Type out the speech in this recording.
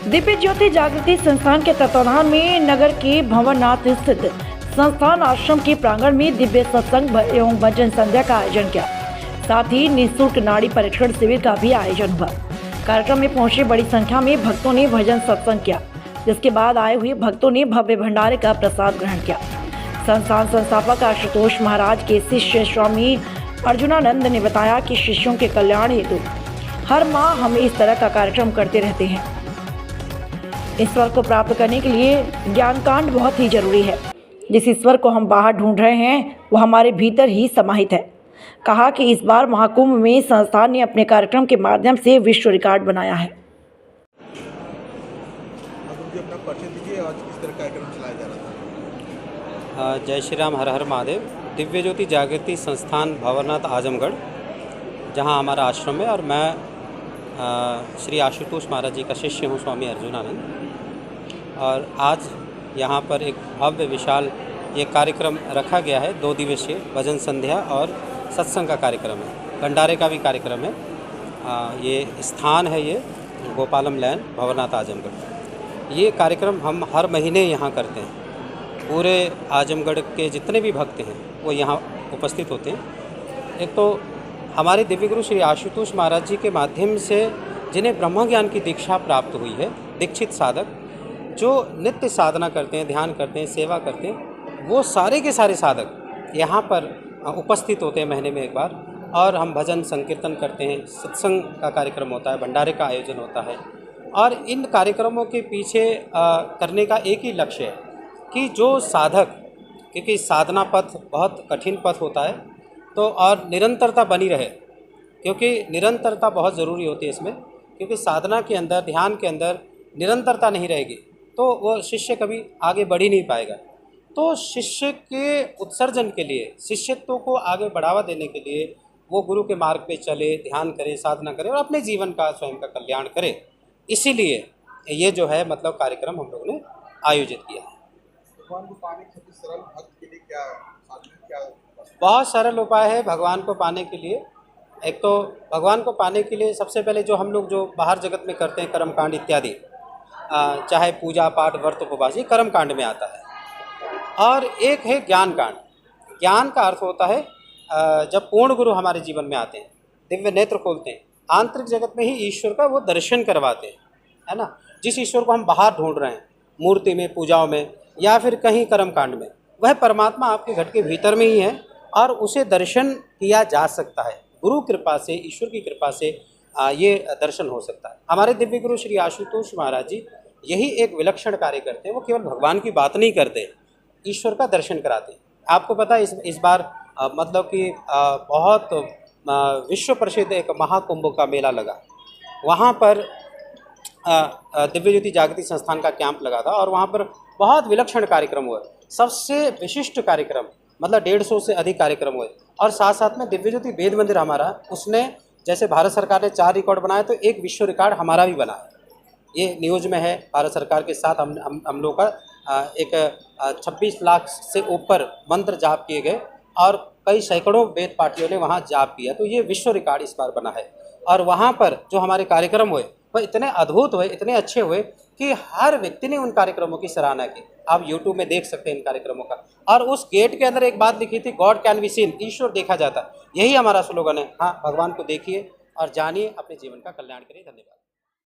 दिव्य ज्योति जागृति संस्थान के तत्वाधान में नगर के भंवरनाथ स्थित संस्थान आश्रम के प्रांगण में दिव्य सत्संग एवं भजन संध्या का आयोजन किया। साथ ही निःशुल्क नाड़ी परीक्षण शिविर का भी आयोजन हुआ। कार्यक्रम में पहुंचे बड़ी संख्या में भक्तों ने भजन सत्संग किया, जिसके बाद आए हुए भक्तों ने भव्य भंडारे का प्रसाद ग्रहण किया। संस्थान संस्थापक आशुतोष महाराज के शिष्य स्वामी अर्जुनानंद ने बताया कि शिष्यों के कल्याण हेतु हर माह हम इस तरह का कार्यक्रम करते रहते हैं। ईश्वर को प्राप्त करने के लिए ज्ञान कांड बहुत ही जरूरी है। जिस ईश्वर को हम बाहर ढूंढ रहे हैं वो हमारे भीतर ही समाहित है। कहा कि इस बार महाकुंभ में संस्थान ने अपने कार्यक्रम के माध्यम से विश्व रिकॉर्ड बनाया है। जय श्री राम, हर हर महादेव। दिव्य ज्योति जागृति संस्थान भंवरनाथ आजमगढ़, जहां हमारा आश्रम है, और मैं श्री आशुतोष महाराज जी का शिष्य हूं, स्वामी अर्जुनानंद। और आज यहां पर एक भव्य विशाल ये कार्यक्रम रखा गया है। 2 दिवसीय भजन संध्या और सत्संग का कार्यक्रम है, भंडारे का भी कार्यक्रम है। ये स्थान है, ये गोपालम लैन भंवरनाथ आजमगढ़। ये कार्यक्रम हम हर महीने यहाँ करते हैं। पूरे आजमगढ़ के जितने भी भक्त हैं वो यहाँ उपस्थित होते हैं। एक तो हमारे दिव्य गुरु श्री आशुतोष महाराज जी के माध्यम से जिन्हें ब्रह्म ज्ञान की दीक्षा प्राप्त हुई है, दीक्षित साधक जो नित्य साधना करते हैं, ध्यान करते हैं, सेवा करते हैं, वो सारे के सारे साधक यहाँ पर उपस्थित होते हैं महीने में एक बार। और हम भजन संकीर्तन करते हैं, सत्संग का कार्यक्रम होता है, भंडारे का आयोजन होता है। और इन कार्यक्रमों के पीछे करने का एक ही लक्ष्य है कि जो साधक, क्योंकि साधना पथ बहुत कठिन पथ होता है, तो और निरंतरता बनी रहे, क्योंकि निरंतरता बहुत ज़रूरी होती है इसमें। क्योंकि साधना के अंदर, ध्यान के अंदर निरंतरता नहीं रहेगी तो वो शिष्य कभी आगे बढ़ ही नहीं पाएगा। तो शिष्य के उत्सर्जन के लिए, शिष्यत्व को आगे बढ़ावा देने के लिए वो गुरु के मार्ग पे चले, ध्यान करे, साधना करे और अपने जीवन का, स्वयं का कल्याण करे। इसीलिए ये जो है मतलब कार्यक्रम हम लोगों ने आयोजित किया है। भगवान को पाने के सरल भक्त के लिए क्या बहुत सरल उपाय है भगवान को पाने के लिए। एक तो भगवान को पाने के लिए सबसे पहले जो हम लोग जो बाहर जगत में करते हैं कर्मकांड इत्यादि, चाहे पूजा पाठ, व्रत, उपवास, ये कर्मकांड में आता है। और एक है ज्ञान कांड। ज्ञान का अर्थ होता है जब पूर्ण गुरु हमारे जीवन में आते हैं, दिव्य नेत्र खोलते हैं, आंतरिक जगत में ही ईश्वर का वो दर्शन करवाते हैं, है ना। जिस ईश्वर को हम बाहर ढूंढ रहे हैं, मूर्ति में, पूजाओं में या फिर कहीं कर्मकांड में, वह परमात्मा आपके घट के भीतर में ही है और उसे दर्शन किया जा सकता है। गुरु कृपा से, ईश्वर की कृपा से ये दर्शन हो सकता है। हमारे दिव्य गुरु श्री आशुतोष महाराज जी यही एक विलक्षण कार्य करते हैं। वो केवल भगवान की बात नहीं करते, ईश्वर का दर्शन कराते हैं। आपको पता है इस बार मतलब कि बहुत विश्व प्रसिद्ध एक महाकुंभ का मेला लगा। वहाँ पर दिव्य ज्योति जागृति संस्थान का कैंप लगा था और वहाँ पर बहुत विलक्षण कार्यक्रम हुए। सबसे विशिष्ट कार्यक्रम मतलब 150 से अधिक कार्यक्रम हुए। और साथ साथ में दिव्य ज्योति वेद मंदिर हमारा, उसने जैसे भारत सरकार ने 4 रिकॉर्ड बनाए तो एक विश्व रिकॉर्ड हमारा भी बना है। ये न्यूज़ में है। भारत सरकार के साथ हम लोग का एक 26 लाख से ऊपर मंत्र जाप किए गए और कई सैकड़ों वेद पाठियों ने वहाँ जाप किया। तो ये विश्व रिकॉर्ड इस बार बना है। और वहाँ पर जो हमारे कार्यक्रम हुए वह इतने अद्भुत हुए, इतने अच्छे हुए कि हर व्यक्ति ने उन कार्यक्रमों की सराहना की। आप YouTube में देख सकते हैं इन कार्यक्रमों का। और उस गेट के अंदर एक बात लिखी थी, गॉड कैन बी सीन, ईश्वर देखा जाता। यही हमारा स्लोगन है। हाँ, भगवान को देखिए और जानिए, अपने जीवन का कल्याण करिए। धन्यवाद।